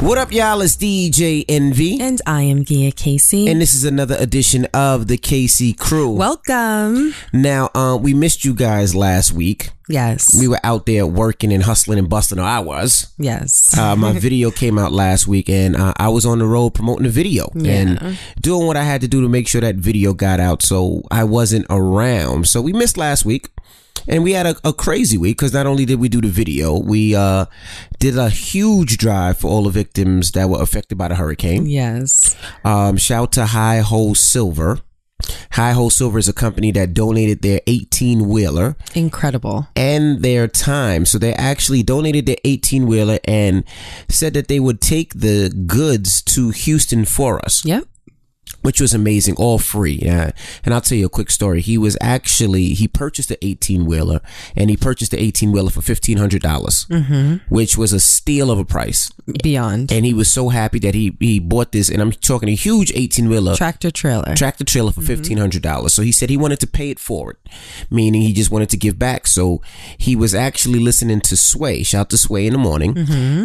What up, y'all? It's DJ Envy. And I am Gia Casey. And this is another edition of the Casey Crew. Welcome. Now, we missed you guys last week. Yes. We were out there working and hustling and busting. Or I was. Yes. My video came out last week, and I was on the road promoting the video and doing what I had to do to make sure that video got out, so I wasn't around. So we missed last week. And we had a crazy week because not only did we do the video, we did a huge drive for all the victims that were affected by the hurricane. Yes. Shout out to High Hole Silver. High Hole Silver is a company that donated their 18-wheeler. Incredible. And their time. So they actually donated their 18-wheeler and said that they would take the goods to Houston for us. Yep. Which was amazing, all free. And I'll tell you a quick story. He purchased the 18-wheeler, and he purchased the 18-wheeler for $1,500, which was a steal of a price. Beyond. And he was so happy that he bought this, and I'm talking a huge 18-wheeler. Tractor trailer for $1,500. So he said he wanted to pay it forward, meaning he just wanted to give back. So he was actually listening to Sway. Shout out to Sway in the morning.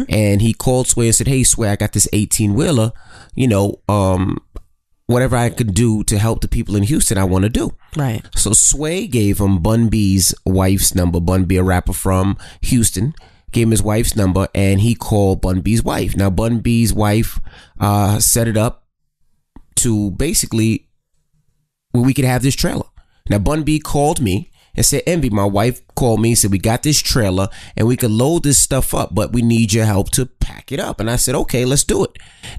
And he called Sway and said, "Hey, Sway, I got this 18-wheeler, whatever I could do to help the people in Houston, I want to do." Right. So Sway gave him Bun B's wife's number. Bun B, a rapper from Houston, gave him his wife's number, and he called Bun B's wife. Now, Bun B's wife set it up to basically where we could have this trailer. Now, Bun B called me and said, "Envy, my wife called me and said, we got this trailer and we could load this stuff up, but we need your help to pack it up." And I said, "Okay, let's do it."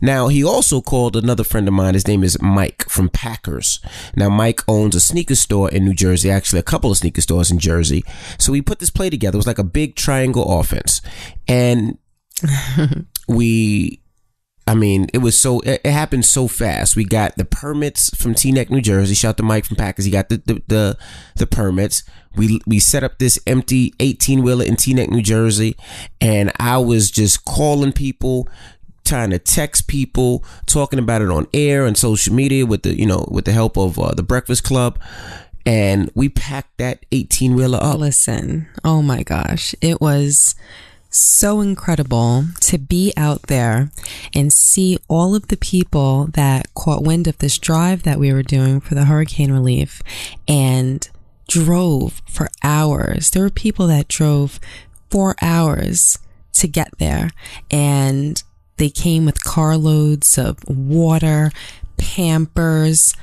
Now, he also called another friend of mine. His name is Mike from Packers. Now, Mike owns a sneaker store in New Jersey, actually a couple of sneaker stores in Jersey. So we put this play together. It was like a big triangle offense. And it happened so fast. We got the permits from Teaneck, New Jersey. Shout out to Mike from Packers. He got the permits. We set up this empty 18-wheeler in Teaneck, New Jersey, and I was just calling people, trying to text people, talking about it on air and social media with the help of the Breakfast Club. And we packed that 18-wheeler up. Listen, oh my gosh, it was so incredible to be out there and see all of the people that caught wind of this drive that we were doing for the hurricane relief and drove for hours. There were people that drove 4 hours to get there, and they came with carloads of water, Pampers,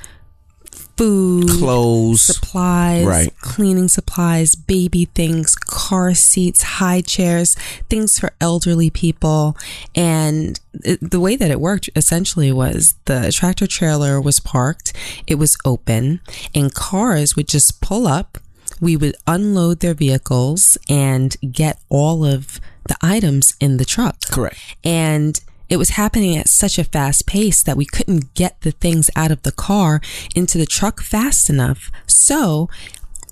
food, clothes, supplies, right, cleaning supplies, baby things, car seats, high chairs, things for elderly people. And the way that it worked essentially was the tractor trailer was parked, it was open, and cars would just pull up. We would unload their vehicles and get all of the items in the truck. Correct. And it was happening at such a fast pace that we couldn't get the things out of the car into the truck fast enough. So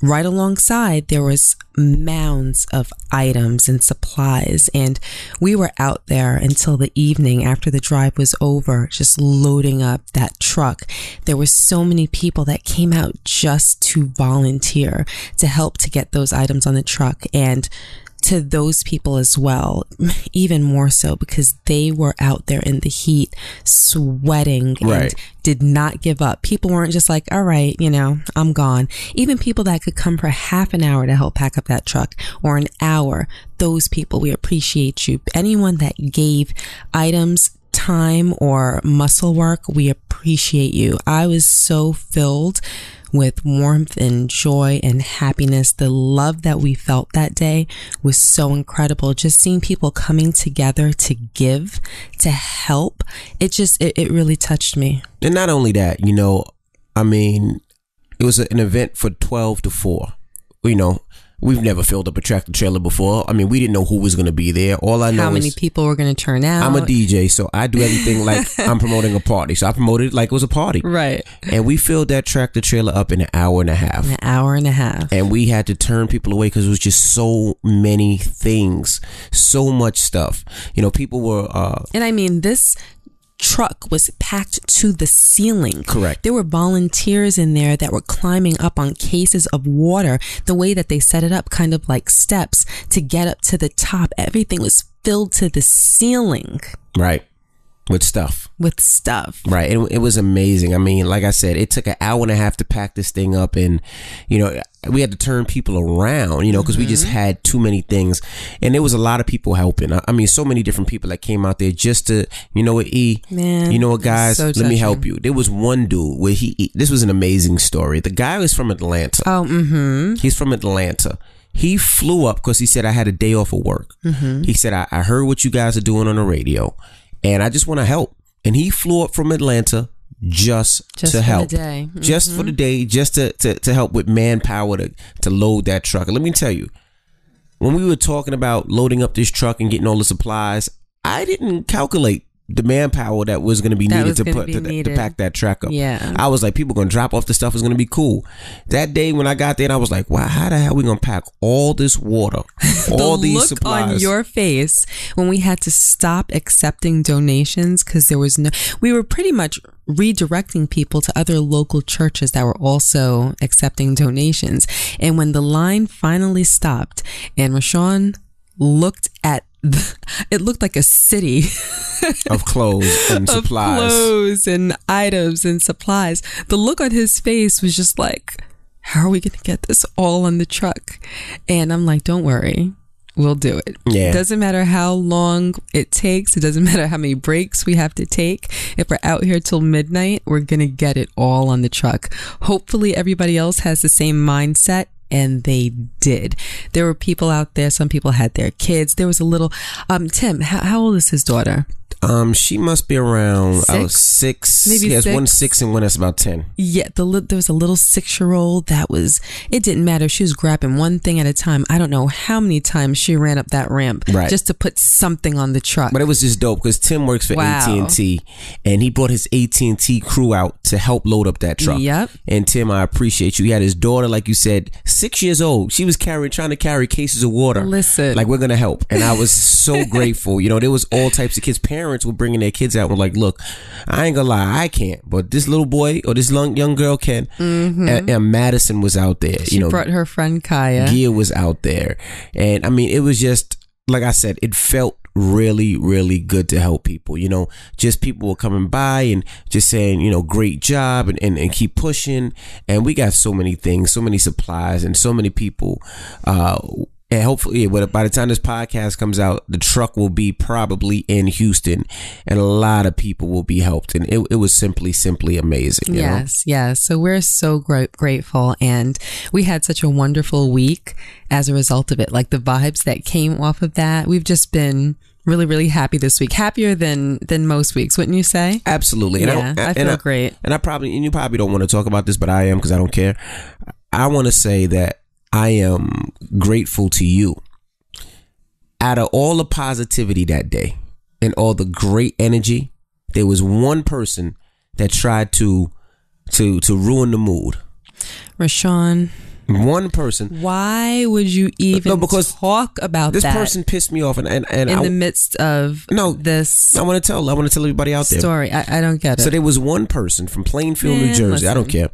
right alongside, there was mounds of items and supplies, and we were out there until the evening after the drive was over, just loading up that truck. There were so many people that came out just to volunteer to help to get those items on the truck, and to those people as well, even more so, because they were out there in the heat, sweating, and did not give up. People weren't just like, all right, I'm gone. Even people that could come for half an hour to help pack up that truck, or an hour, those people, we appreciate you. Anyone that gave items, time, or muscle work, we appreciate you. I was so filled with warmth and joy and happiness. The love that we felt that day was so incredible. Just seeing people coming together to give, to help, it really touched me. And not only that, it was an event for 12 to 4. We've never filled up a tractor trailer before. We didn't know who was going to be there. All I know how many people were going to turn out. I'm a DJ, so I do everything like I'm promoting a party. So I promoted it like it was a party. Right. And we filled that tractor trailer up in an hour and a half. And we had to turn people away because it was just so many things, so much stuff. People were... And this truck was packed to the ceiling. Correct. There were volunteers in there that were climbing up on cases of water. The way that they set it up, kind of like steps to get up to the top. Everything was filled to the ceiling. Right. with stuff. Right. It was amazing. I mean, like I said, it took an hour and a half to pack this thing up, and we had to turn people around, because we just had too many things, and there was a lot of people helping. I mean, so many different people that came out there just to, Man, guys, so let me help you. There was one dude where this was an amazing story. The guy was from Atlanta. He's from Atlanta. He flew up because he said, I had a day off of work. He said, I heard what you guys are doing on the radio, and I just want to help. And he flew up from Atlanta just to help. For the day. Just for the day, just to help with manpower to load that truck. And let me tell you, when we were talking about loading up this truck and getting all the supplies, I didn't calculate the manpower that was going to be needed to pack that truck up. Yeah. I was like, people going to drop off the stuff. It's going to be cool. That day when I got there, I was like, wow, how the hell are we going to pack all this water, all these supplies? The look on your face when we had to stop accepting donations because we were pretty much redirecting people to other local churches that were also accepting donations. And when the line finally stopped and Rashawn looked at it looked like a city of clothes and supplies. Of clothes and items and supplies. The look on his face was just like, how are we going to get this all on the truck? And I'm like, don't worry. We'll do it. Yeah. It doesn't matter how long it takes. It doesn't matter how many breaks we have to take. If we're out here till midnight, we're going to get it all on the truck. Hopefully everybody else has the same mindset. And they did. There were people out there. Some people had their kids. There was a little, Tim, how old is his daughter? She must be around 6. Maybe yes, 6. 1 6 and one that's about 10. Yeah, there was a little 6-year-old it didn't matter. She was grabbing one thing at a time. I don't know how many times she ran up that ramp just to put something on the truck. But it was just dope because Tim works for AT&T, and he brought his AT&T crew out to help load up that truck. Yep. And Tim, I appreciate you. He had his daughter, like you said, 6 years old. She was trying to carry cases of water. Listen, like, we're gonna help, and I was so grateful. There was all types of kids. Parents were bringing their kids out and were like, look, I ain't gonna lie, I can't, but this little boy or this young girl can. And Madison was out there. She brought her friend Kaya. Gia was out there, and I mean, it was just like I said, it felt really, really good to help people. Just people were coming by and just saying, great job, and keep pushing. And we got so many things, so many supplies, and so many people. And hopefully, by the time this podcast comes out, the truck will be probably in Houston, and a lot of people will be helped. And it was simply amazing. Yes. So we're so grateful, and we had such a wonderful week as a result of it. Like the vibes that came off of that, we've just been really, really happy this week. Happier than most weeks, wouldn't you say? Absolutely. And I feel great. And you probably don't want to talk about this, but I am, because I don't care. I want to say that I am grateful to you. Out of all the positivity that day and all the great energy, there was one person that tried to ruin the mood. Rashawn. One person. Why would you even talk about this that? This person pissed me off, and in the midst of this. I want to tell everybody out there. Story. I don't get it. So there was one person from Plainfield, New Jersey. Listen. I don't care.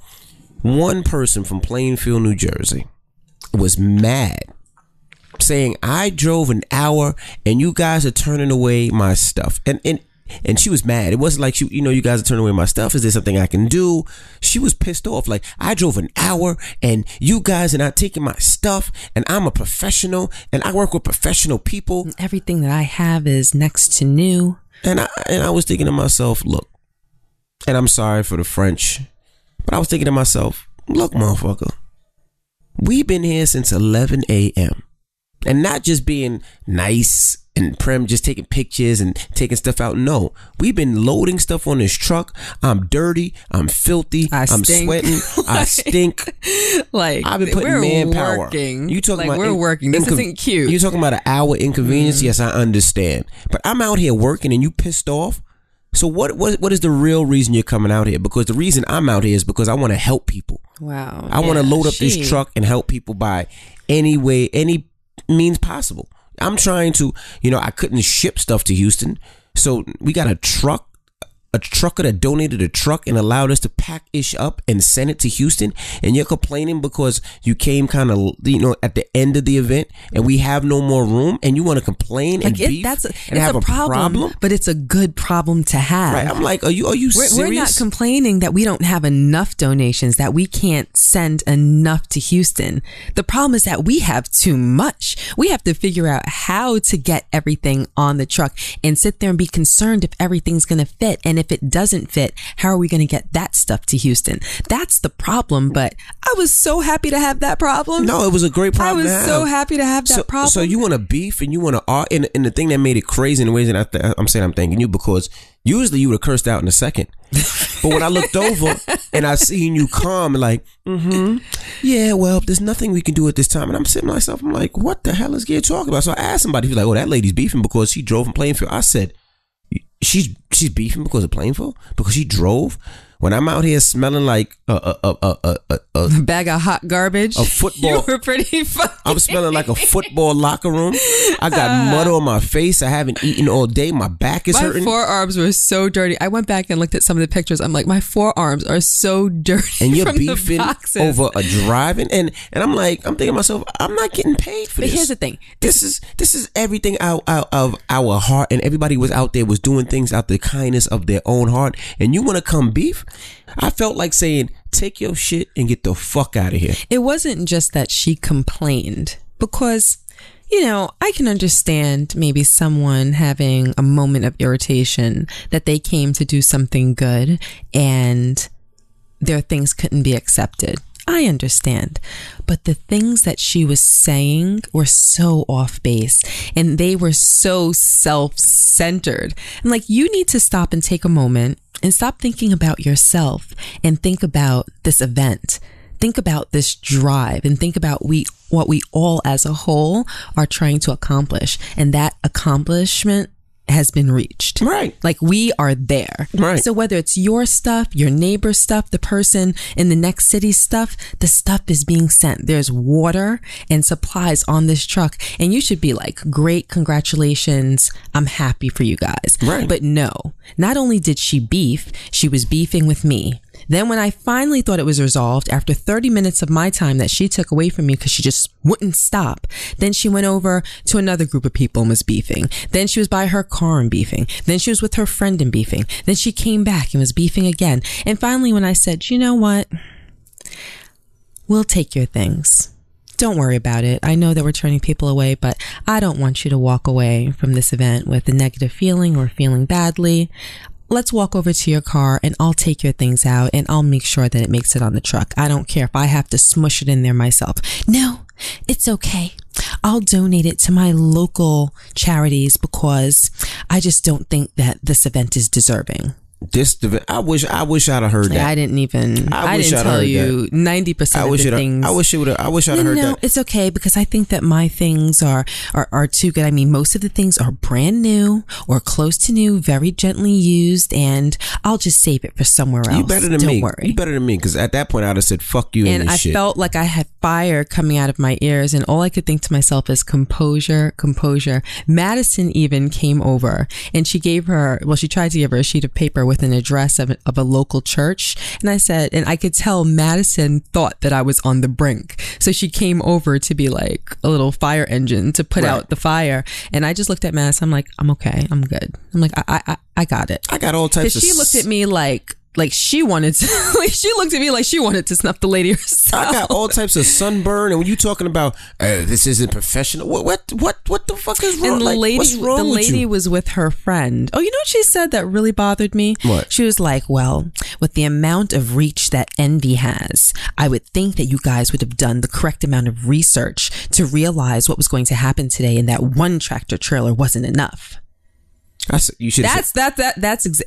One person from Plainfield, New Jersey was mad, saying I drove an hour and you guys are turning away my stuff. And she was mad. It wasn't like you guys are turning away my stuff. Is there something I can do? She was pissed off. Like, I drove an hour and you guys are not taking my stuff, and I'm a professional and I work with professional people. Everything that I have is next to new. And I was thinking to myself, look, and I'm sorry for the French, but I was thinking to myself, look, motherfucker, we've been here since 11 a.m. and not just being nice and prim, just taking pictures and taking stuff out. No, we've been loading stuff on this truck. I'm dirty. I'm filthy. I'm sweating. I stink. Like, I've been putting manpower. Working. You talking like about we're working. This isn't cute. You talking about an hour inconvenience? Yes, I understand. But I'm out here working and you pissed off. So what is the real reason you're coming out here? Because the reason I'm out here is because I want to help people. Wow. I want to load up this truck and help people by any way, any means possible. I'm trying to, I couldn't ship stuff to Houston. So we got a truck a trucker that donated a truck and allowed us to pack ish up and send it to Houston, and you're complaining because you came kind of, at the end of the event and we have no more room, and you want to complain and beef and have a problem? But it's a good problem to have. Right. I'm like, are you serious? We're not complaining that we don't have enough donations, that we can't send enough to Houston. The problem is that we have too much. We have to figure out how to get everything on the truck and sit there and be concerned if everything's going to fit. And if it doesn't fit, how are we going to get that stuff to Houston? That's the problem. But I was so happy to have that problem. No, it was a great problem. I was so happy to have that problem. So you want to beef and you want to, and the thing that made it crazy in the ways that I'm saying I'm thanking you, because usually you would have cursed out in a second. But when I looked over and I seen you calm, like, yeah, well, there's nothing we can do at this time. And I'm sitting to myself, I'm like, what the hell is Gia talking about? So I asked somebody, he's like, oh, that lady's beefing because she drove from Plainfield. I said, she's beefing because of Plainfield? Because she drove? When I'm out here smelling like a bag of hot garbage, a football. You were pretty funny. I'm smelling like a football locker room. I got mud on my face. I haven't eaten all day. My back is hurting. My forearms were so dirty. I went back and looked at some of the pictures. I'm like, my forearms are so dirty. And you're from beefing over a driving, and I'm like, I'm thinking to myself, I'm not getting paid for this. But here's the thing. This is everything out of our heart, and everybody was out there was doing things out the kindness of their own heart, and you want to come beef? I felt like saying, take your shit and get the fuck out of here. It wasn't just that she complained, because, I can understand maybe someone having a moment of irritation that they came to do something good and their things couldn't be accepted. I understand. But the things that she was saying were so off base, and they were so self-centered. And like, you need to stop and take a moment and stop thinking about yourself and think about this event. Think about this drive and think about what we all as a whole are trying to accomplish. And that accomplishment has been reached. Right. Like, we are there. Right. So whether it's your stuff, your neighbor's stuff, the person in the next city's stuff, the stuff is being sent. There's water and supplies on this truck. And you should be like, great, congratulations. I'm happy for you guys. Right. But no, not only did she beef, she was beefing with me. Then when I finally thought it was resolved, after 30 minutes of my time that she took away from me because she just wouldn't stop, then she went over to another group of people and was beefing. Then she was by her car and beefing. Then she was with her friend and beefing. Then she came back and was beefing again. And finally, when I said, you know what? We'll take your things. Don't worry about it. I know that we're turning people away, but I don't want you to walk away from this event with a negative feeling or feeling badly. Let's walk over to your car and I'll take your things out and I'll make sure that it makes it on the truck. I don't care if I have to smush it in there myself. No, it's okay. I'll donate it to my local charities because I just don't think that this event is deserving. I wish I'd have heard that. I didn't tell you 90% of the things. I wish I'd have heard that. No, it's okay, because I think that my things are too good. I mean, most of the things are brand new or close to new, very gently used, and I'll just save it for somewhere else. You better than me. Don't worry. You better than me, because at that point I'd have said, fuck you and this shit. And I felt like I had fire coming out of my ears, and all I could think to myself is composure, composure. Madison even came over, and she tried to give her a sheet of paper with an address of a local church. And I said, and I could tell Madison thought that I was on the brink. So she came over to be like a little fire engine to put out the fire. And I just looked at Madison. I'm like, I'm okay. I'm good. I'm like, I got it. I got all types of... She looked at me like she wanted to, she looked at me like she wanted to snuff the lady herself. I got all types of sunburn, and when you talking about this isn't professional, what the fuck is wrong? And the lady was with her friend. Oh, you know what she said that really bothered me? What? She was like, well, with the amount of reach that Envy has, I would think that you guys would have done the correct amount of research to realize what was going to happen today, and that one tractor trailer wasn't enough. It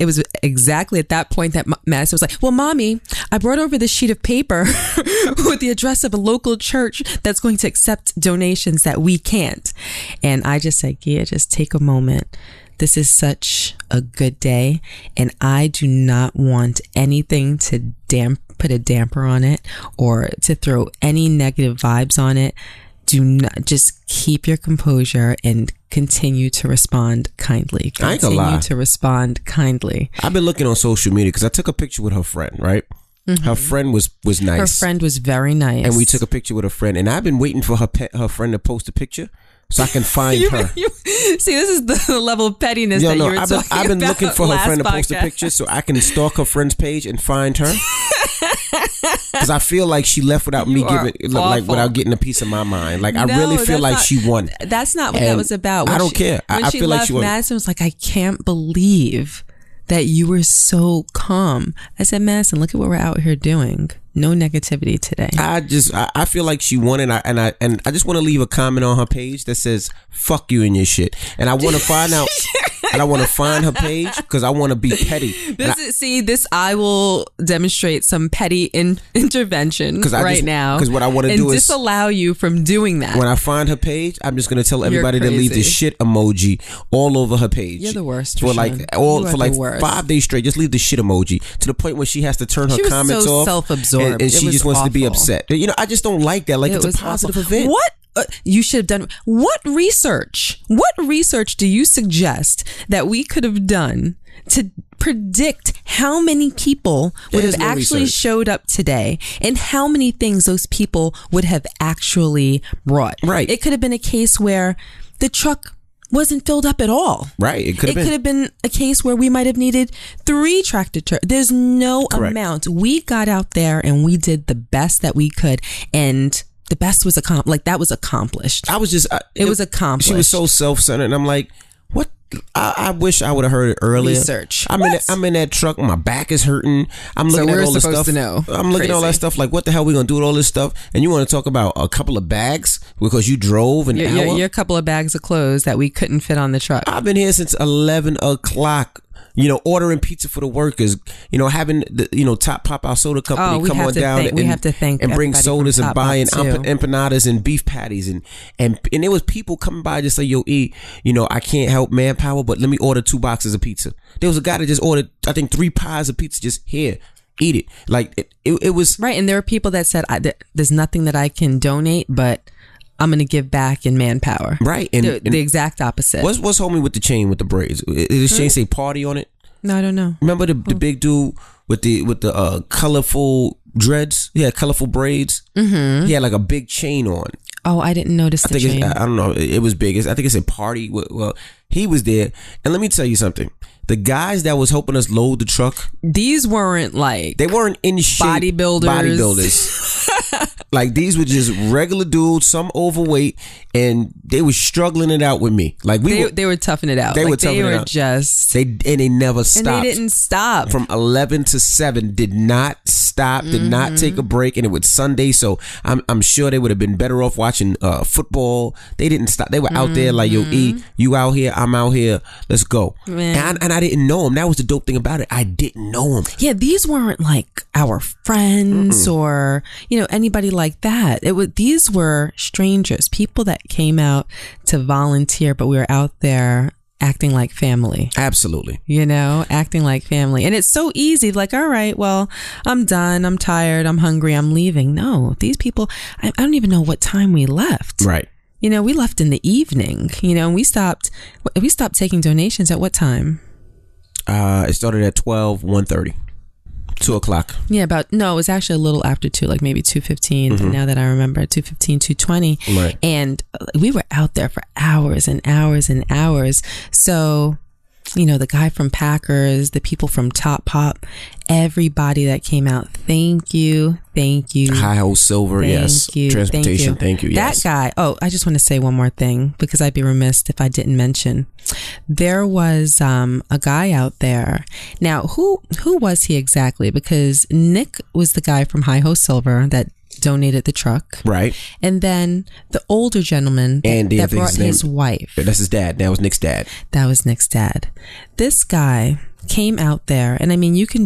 was exactly at that point that Madison was like, well, mommy, I brought over this sheet of paper with the address of a local church that's going to accept donations that we can't. And I just said, Gia, just take a moment. This is such a good day, and I do not want anything to put a damper on it or to throw any negative vibes on it. do not, just keep your composure and continue to respond kindly. I ain't gonna lie. Continue to respond kindly. I've been looking on social media because I took a picture with her friend, right? Her friend was nice. Her friend was very nice. And we took a picture with her friend. And I've been waiting for her friend to post a picture so I can find her. See, this is the level of pettiness that you were talking about. I've been looking for her friend to post a podcast. picture so I can stalk her friend's page and find her. Because I feel like she left without me without getting a piece of my mind. Like, I really feel like she won. That's not what that was about. I don't care. I feel like she won. Madison was like, I can't believe that you were so calm. I said, Madison, look at what we're out here doing. No negativity today. I feel like she won, and I just want to leave a comment on her page that says "fuck you and your shit," and I want to find out. And I want to find her page because I want to be petty. I will demonstrate some petty intervention now. Because what I want to do is disallow you from doing that. When I find her page, I'm just going to tell everybody to leave the shit emoji all over her page. You're the worst. For like 5 days straight, just leave the shit emoji to the point where she has to turn her comments off. Self-absorbed, and she just wants to be upset. You know, I just don't like that. Like, it's a positive event. What? You should have done. What research do you suggest that we could have done to predict how many people would have actually showed up today and how many things those people would have actually brought? Right. It could have been a case where the truck wasn't filled up at all. Right. It could have been a case where we might have needed 3 tractor trailers. There's no amount. We got out there and we did the best that we could, and the best was accomplished. It was accomplished. She was so self-centered, and I'm like, what? I wish I would have heard it earlier. Research. I'm in that truck. My back is hurting. I'm looking at all this stuff. I'm looking at all that stuff. Like, what the hell are we gonna do with all this stuff? And you want to talk about a couple of bags because you drove an hour? Your couple of bags of clothes that we couldn't fit on the truck. I've been here since 11 o'clock. You know, ordering pizza for the workers, you know, having the, Top Pop, our soda company, come on down and bring sodas and buying empanadas and beef patties. And there was people coming by just say, yo, E, I can't help manpower, but let me order 2 boxes of pizza. There was a guy that just ordered, I think, 3 pies of pizza, just here, eat it. Like, it was. Right. And there were people that said, there's nothing that I can donate, but I'm going to give back in manpower. Right. And the exact opposite. What's homie with the chain with the braids? Did his chain say party on it? No, I don't know. Remember the big dude with the colorful dreads? He had colorful braids. Mm-hmm. He had like a big chain on. Oh, I didn't notice the chain. I don't know. It was big. I think it said party. Well, he was there. And let me tell you something. The guys that was helping us load the truck. These weren't like. They weren't in shape. Bodybuilders. Like, these were just regular dudes, some overweight, and they were struggling it out with me. Like, they were toughing it out. They were toughing it out. They never stopped. And they didn't stop. From 11 to 7, did not stop, did not take a break, and it was Sunday, so I'm sure they would have been better off watching football. They didn't stop. They were out there like, yo, E, you out here, I'm out here, let's go. And I didn't know them. That was the dope thing about it. I didn't know them. Yeah, these weren't like our friends or anybody like that. These were strangers, people that came out to volunteer, but we were out there acting like family. Absolutely. Acting like family. And it's so easy, like, all right, well, I'm done, I'm tired, I'm hungry, I'm leaving. No, these people, I don't even know what time we left. Right. We left in the evening, and we stopped taking donations at what time? It started at 1:30. 2 o'clock. Yeah, it was actually a little after 2, like maybe 2:15. Mm-hmm. Now that I remember, 2:15, 2:20. Right. And we were out there for hours and hours and hours. So, the guy from Packers, the people from Top Pop, everybody that came out, thank you. High Ho Silver, yes. Transportation, thank you, yes. That guy, I just want to say one more thing because I'd be remiss if I didn't mention. There was a guy out there. Now, who was he exactly? Because Nick was the guy from High Ho Silver that donated the truck. Right. And then the older gentleman that brought his wife. That's his dad. That was Nick's dad. That was Nick's dad. This guy came out there, and I mean, you can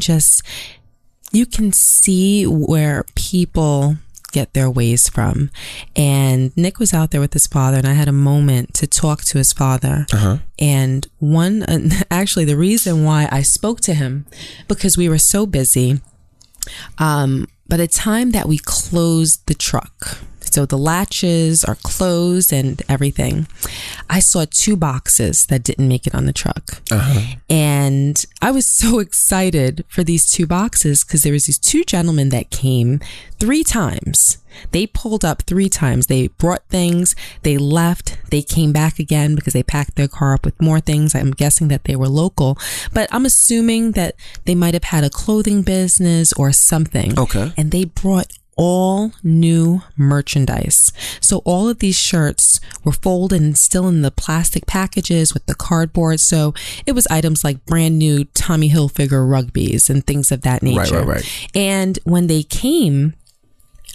see where people get their ways from. And Nick was out there with his father, and I had a moment to talk to his father. Uh-huh. And actually the reason why I spoke to him, because we were so busy, by the time that we closed the truck, So the latches are closed and everything. I saw 2 boxes that didn't make it on the truck. And I was so excited for these 2 boxes because there was these 2 gentlemen that came 3 times. They pulled up 3 times. They brought things, they left, they came back again because they packed their car up with more things. I'm guessing that they were local, but I'm assuming that they might have had a clothing business or something. Okay. And they brought all new merchandise. So all of these shirts were folded and still in the plastic packages with the cardboard. So it was items like brand new Tommy Hilfiger rugbies and things of that nature. Right. And when they came,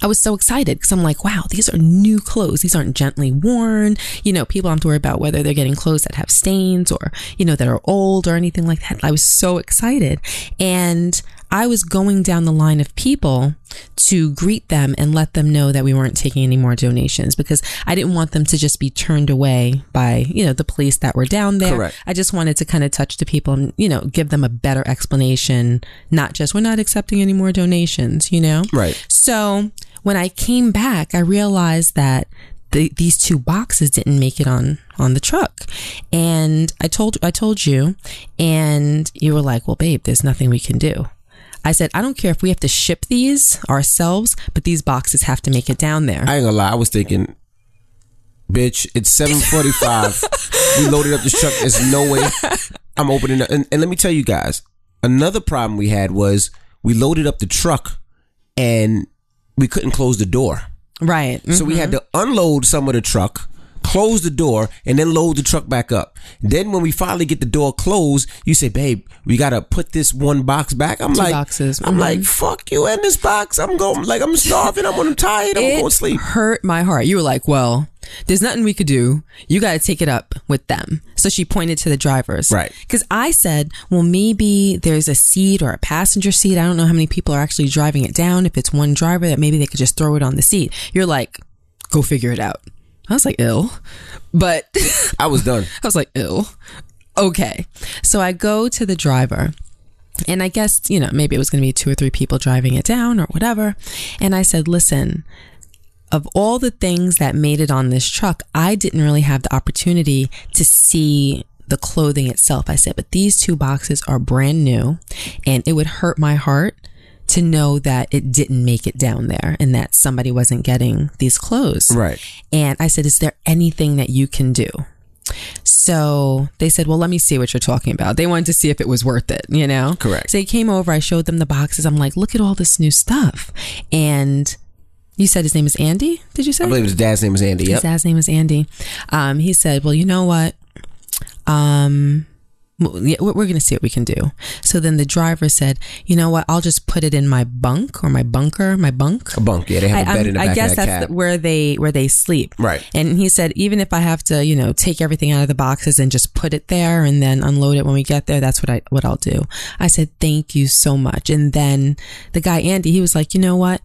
I was so excited because I'm like, wow, these are new clothes. These aren't gently worn. You know, people don't have to worry about whether they're getting clothes that have stains or, you know, that are old or anything like that. I was so excited. And I was going down the line of people to greet them and let them know that we weren't taking any more donations because I didn't want them to just be turned away by, you know, the police that were down there. Correct. I just wanted to kind of touch the people and, you know, give them a better explanation, not just we're not accepting any more donations, you know? Right. So when I came back, I realized that these 2 boxes didn't make it on the truck. And I told you, and you were like, well, babe, there's nothing we can do. I said, I don't care if we have to ship these ourselves, but these boxes have to make it down there. I ain't gonna lie. I was thinking, bitch, it's 7:45. We loaded up this truck. There's no way I'm opening it. And let me tell you guys, another problem we had was we loaded up the truck and we couldn't close the door. Right. Mm-hmm. So we had to unload some of the truck, close the door, and then load the truck back up. Then when we finally get the door closed, you say, babe, we got to put this 1 box back. I'm 2 like, boxes. I'm like, fuck you and this box. I'm starving. I'm tired. I'm going to sleep. It hurt my heart. You were like, well, there's nothing we could do. You got to take it up with them. So she pointed to the drivers. Right. Because I said, well, maybe there's a seat or a passenger seat. I don't know how many people are actually driving it down. If it's one driver, that maybe they could just throw it on the seat. You're like, go figure it out. I was like, ill. But I was done. I was like, ill. Okay. So I go to the driver. And I guess, you know, maybe it was going to be 2 or 3 people driving it down or whatever. And I said, listen, of all the things that made it on this truck, I didn't really have the opportunity to see the clothing itself. I said, but these 2 boxes are brand new and it would hurt my heart to know that it didn't make it down there and that somebody wasn't getting these clothes. Right. And I said, is there anything that you can do? So they said, well, let me see what you're talking about. They wanted to see if it was worth it, you know? Correct. So they came over, I showed them the boxes. I'm like, look at all this new stuff. And you said his name is Andy, did you say? I believe his dad's name is Andy. Yep. His dad's name is Andy. He said, well, you know what? We're going to see what we can do. So then the driver said, you know what? I'll just put it in my bunk or my bunker, A bunk. Yeah, they have a bed in the back of that cab. I guess that's where they sleep. Right. And he said, even if I have to, you know, take everything out of the boxes and just put it there and then unload it when we get there, that's what I'll do. I said, thank you so much. And then the guy, Andy, he was like, you know what?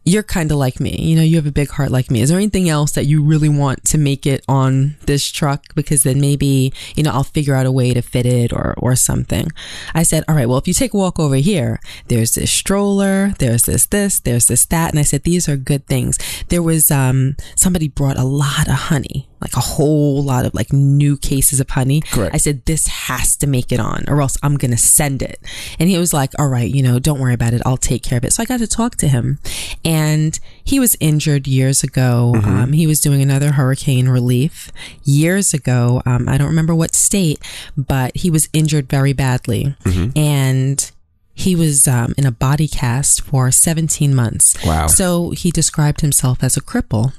You're kind of like me. You know, you have a big heart like me. Is there anything else that you really want to make it on this truck? Because then maybe, you know, I'll figure out a way to fit it or something. I said, all right, well, if you take a walk over here, there's this stroller, there's this, there's this, that. And I said, these are good things. There was, somebody brought a lot of honey, like a whole lot of like new cases of honey. Correct. I said, this has to make it on or else I'm going to send it. And he was like, all right, you know, don't worry about it. I'll take care of it. So I got to talk to him and he was injured years ago. Mm-hmm. He was doing another hurricane relief years ago. I don't remember what state, but he was injured very badly. Mm-hmm. And he was in a body cast for 17 months. Wow. So he described himself as a cripple.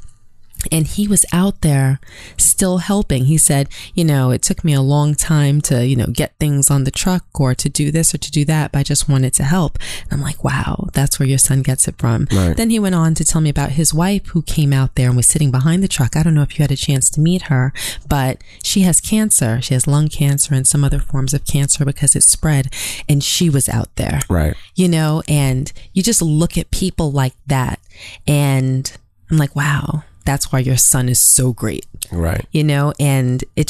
And he was out there still helping. He said, you know, it took me a long time to, you know, get things on the truck or to do this or to do that, but I just wanted to help. And I'm like, wow, that's where your son gets it from. Right. Then he went on to tell me about his wife who came out there and was sitting behind the truck. I don't know if you had a chance to meet her, but she has cancer. She has lung cancer and some other forms of cancer because it spread. And she was out there. Right. You know, and you just look at people like that. And I'm like, wow. That's why your son is so great. Right. You know, and it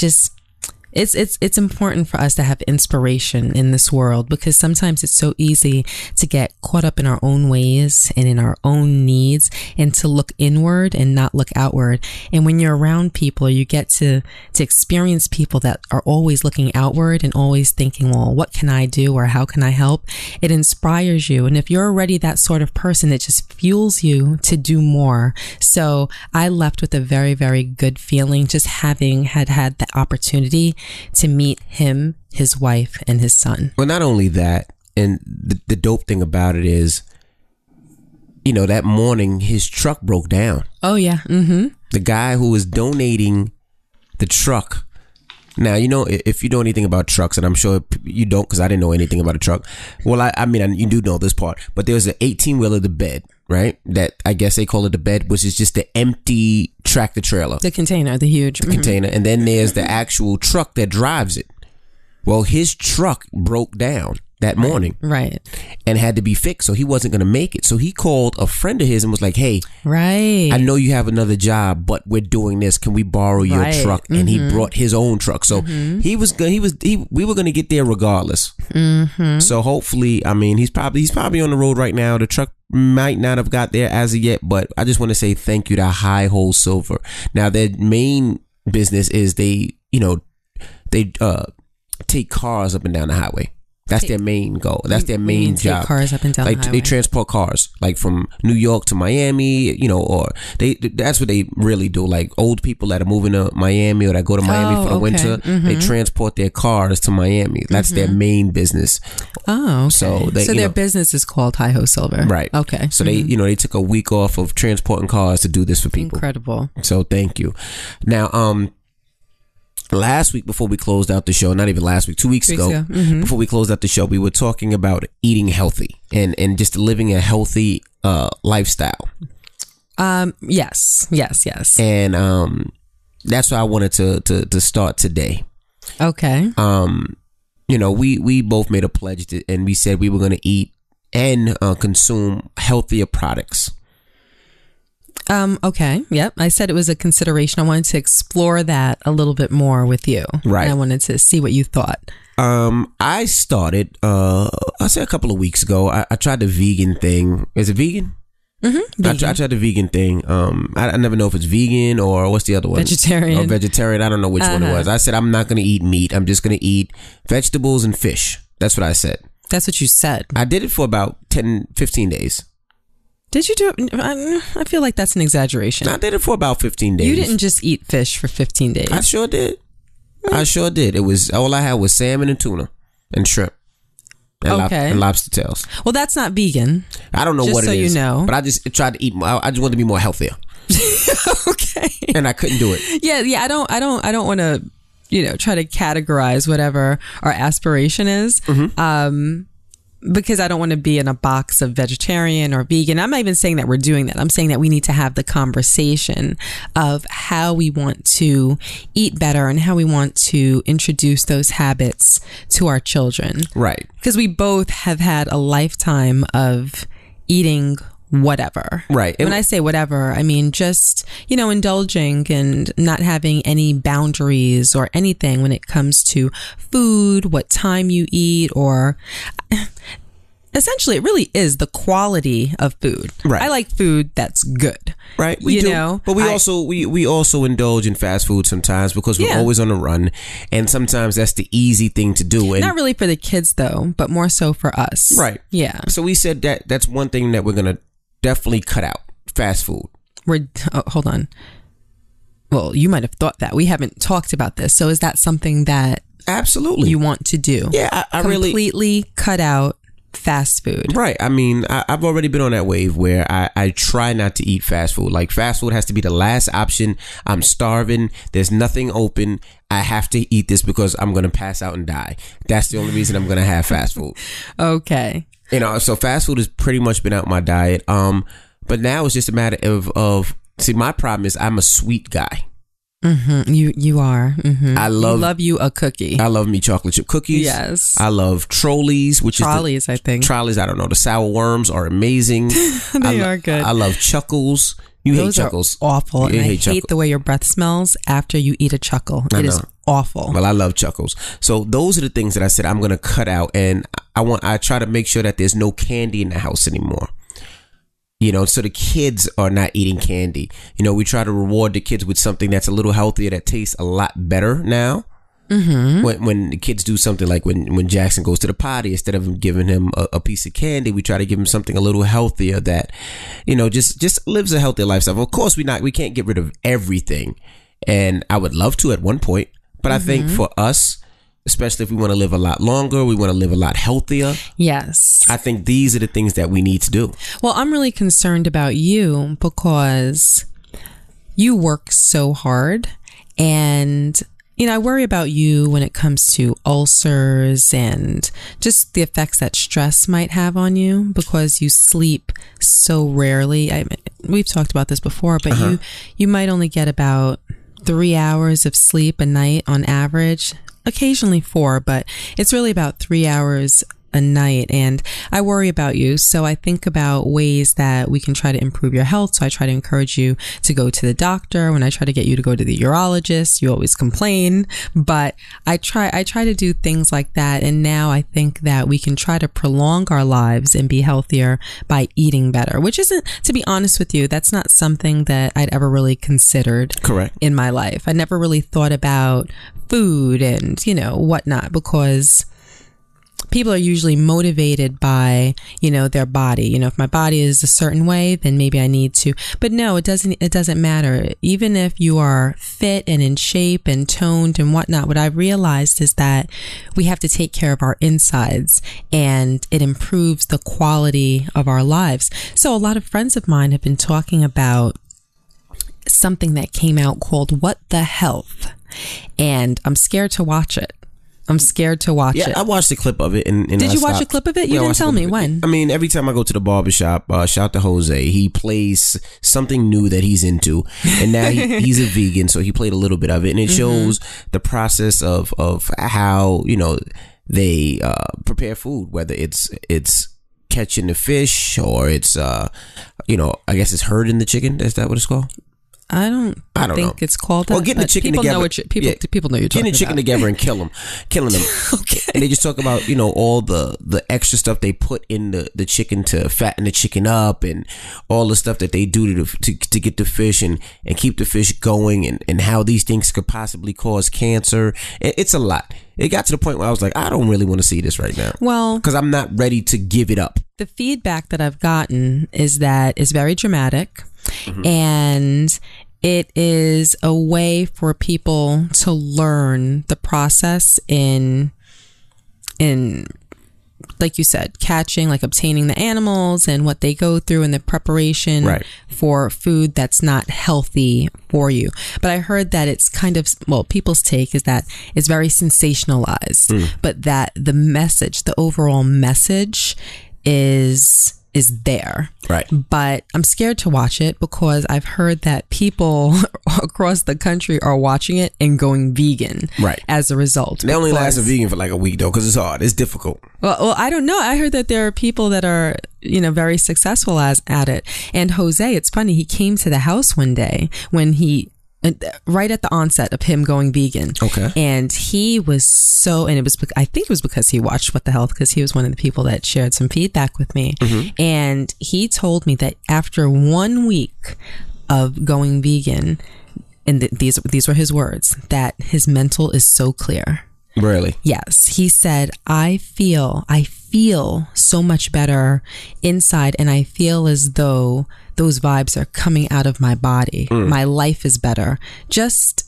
It's important for us to have inspiration in this world, because sometimes it's so easy to get caught up in our own ways and in our own needs, and to look inward and not look outward. And when you're around people, you get to experience people that are always looking outward and always thinking, well, what can I do, or how can I help? It inspires you. And if you're already that sort of person, it just fuels you to do more. So I left with a very, very good feeling, just having had the opportunity to meet him, his wife, and his son. Well, not only that, and the dope thing about it is, that morning his truck broke down. Oh, yeah. Mm-hmm. The guy who was donating the truck. Now, if you know anything about trucks, and I'm sure you don't, because I didn't know anything about a truck. Well, I mean, you do know this part, but there's an 18-wheeler, the bed, right? That I guess they call it the bed, which is just the empty tractor trailer. The container, the huge. Container. And then there's the actual truck that drives it. Well, his truck broke down that morning. Right. And had to be fixed. So he wasn't going to make it. So he called a friend of his and was like, hey, right, I know you have another job, but we're doing this. Can we borrow your truck? Mm-hmm. And he brought his own truck. So we were going to get there regardless. Mm-hmm. So hopefully, I mean, he's probably on the road right now. The truck might not have got there as of yet, but I just want to say thank you to High Hole Silver. Now, their main business is they take cars up and down the highway. That's their main goal. That's their main job. Take cars up and down the highway. They transport cars, like from New York to Miami, or that's what they really do. Like old people that are moving to Miami or that go to Miami for the winter, they transport their cars to Miami. That's their main business. Oh, okay. So their business is called High Ho Silver. Right. Okay. So they took a week off of transporting cars to do this for people. Incredible. So thank you. Now, last week, before we closed out the show, not even last week, 2 weeks ago, before we closed out the show, we were talking about eating healthy and just living a healthy lifestyle. Yes. And that's why I wanted to start today. Okay. We both made a pledge and we said we were going to eat and consume healthier products. Okay. Yep. I said it was a consideration. I wanted to explore that a little bit more with you. Right. And I wanted to see what you thought. I started, I say a couple of weeks ago, I tried the vegan thing. Is it vegan? Mm-hmm. I tried the vegan thing. I never know if it's vegan or what's the other one? Vegetarian. Or vegetarian. I don't know which one it was. I said, I'm not going to eat meat. I'm just going to eat vegetables and fish. That's what I said. That's what you said. I did it for about 10, 15 days. Did you do it? I feel like that's an exaggeration. I did it for about 15 days. You didn't just eat fish for 15 days. I sure did. It was, all I had was salmon and tuna and shrimp and lobster tails. Well, that's not vegan. I don't know what it is. Just so you know. But I just tried to eat, I just wanted to be more healthier. Okay. And I couldn't do it. Yeah. I don't want to, try to categorize whatever our aspiration is. Mm-hmm. Because I don't want to be in a box of vegetarian or vegan. I'm not even saying that we're doing that. I'm saying that we need to have the conversation of how we want to eat better and how we want to introduce those habits to our children. Right. Because we both have had a lifetime of eating whatever. Right. When I say whatever, I mean just, indulging and not having any boundaries or anything when it comes to food, what time you eat, or essentially it really is the quality of food. Right. I like food that's good. Right. We do. But we also indulge in fast food sometimes because we're always on the run, and sometimes that's the easy thing to do. And not really for the kids though, but more so for us. Right. Yeah. So we said that's one thing that we're going to definitely cut out, fast food. Hold on. Well, you might have thought that. We haven't talked about this. So is that something that absolutely you want to do? Yeah, I completely cut out fast food. Right. I mean, I've already been on that wave where I try not to eat fast food. Like fast food has to be the last option. I'm starving. There's nothing open. I have to eat this because I'm going to pass out and die. That's the only reason I'm going to have fast food. Okay. So fast food has pretty much been out my diet. But now it's just a matter of see, my problem is I'm a sweet guy. Mm-hmm. You are. Mm-hmm. I love you a cookie. I love me chocolate chip cookies. Yes. I love Trolleys, Trolleys, I think. Trolleys, I don't know. The sour worms are amazing. They are good. I love Chuckles. You hate Those chuckles. are awful. And I hate chuckles. the way your breath smells after you eat a chuckle. It is awful. Well, I love chuckles. So those are the things that I said I'm going to cut out. And I try to make sure that there's no candy in the house anymore. You know, so the kids are not eating candy. You know, we try to reward the kids with something that's a little healthier, that tastes a lot better now. Mm-hmm. When the kids do something like when Jackson goes to the potty, instead of giving him a piece of candy, we try to give him something a little healthier that, you know, just lives a healthier lifestyle. Of course, we can't get rid of everything, and I would love to at one point, but I think for us, especially if we want to live a lot longer, we want to live a lot healthier. Yes. I think these are the things that we need to do. Well, I'm really concerned about you because you work so hard, and you know, I worry about you when it comes to ulcers and just the effects that stress might have on you because you sleep so rarely. We've talked about this before, but you might only get about 3 hours of sleep a night on average, occasionally 4, but it's really about 3 hours a night, and I worry about you. So I think about ways that we can try to improve your health. So I try to encourage you to go to the doctor. When I try to get you to go to the urologist, you always complain, but I try to do things like that. And now I think that we can try to prolong our lives and be healthier by eating better, which isn't, to be honest with you, that's not something that I'd ever really considered. Correct. In my life. I never really thought about food and, you know, whatnot, because people are usually motivated by, you know, their body. You know, if my body is a certain way, then maybe I need to. But no, it doesn't matter. Even if you are fit and in shape and toned and whatnot, what I've realized is that we have to take care of our insides, and it improves the quality of our lives. So a lot of friends of mine have been talking about something that came out called What the Health, and I'm scared to watch it. Yeah, I watched a clip of it. And Did you watch a clip of it? You didn't tell me when. I mean, every time I go to the barbershop, shout to Jose, he plays something new that he's into. And now he's a vegan, so he played a little bit of it. And it shows the process of how, you know, they prepare food, whether it's catching the fish or it's, you know, I guess it's herding the chicken. Is that what it's called? I don't think it's called that. Well, getting the chicken people together. Know people know you're talking getting the chicken about. together and killing them. Okay. And they just talk about, you know, all the extra stuff they put in the chicken to fatten the chicken up, and all the stuff that they do to get the fish and keep the fish going, and how these things could possibly cause cancer. It's a lot. It got to the point where I was like, I don't really want to see this right now. Well, because I'm not ready to give it up. The feedback that I've gotten is that it's very dramatic, and it is a way for people to learn the process in like you said, catching, like obtaining the animals and what they go through in the preparation for food that's not healthy for you. But I heard that it's kind of, well, people's take is that it's very sensationalized, but that the message, the overall message is there. Right. But I'm scared to watch it because I've heard that people across the country are watching it and going vegan as a result. They only last a vegan for like a week though, because it's hard. It's difficult. Well, I don't know. I heard that there are people that are, you know, very successful at it. And Jose, it's funny, he came to the house one day when right at the onset of him going vegan. Okay. And he was and I think it was because he watched What the Health, because he was one of the people that shared some feedback with me. And he told me that after 1 week of going vegan, and these were his words, that his mental is so clear. Really? Yes. He said, I feel so much better inside, and I feel as though those vibes are coming out of my body. My life is better just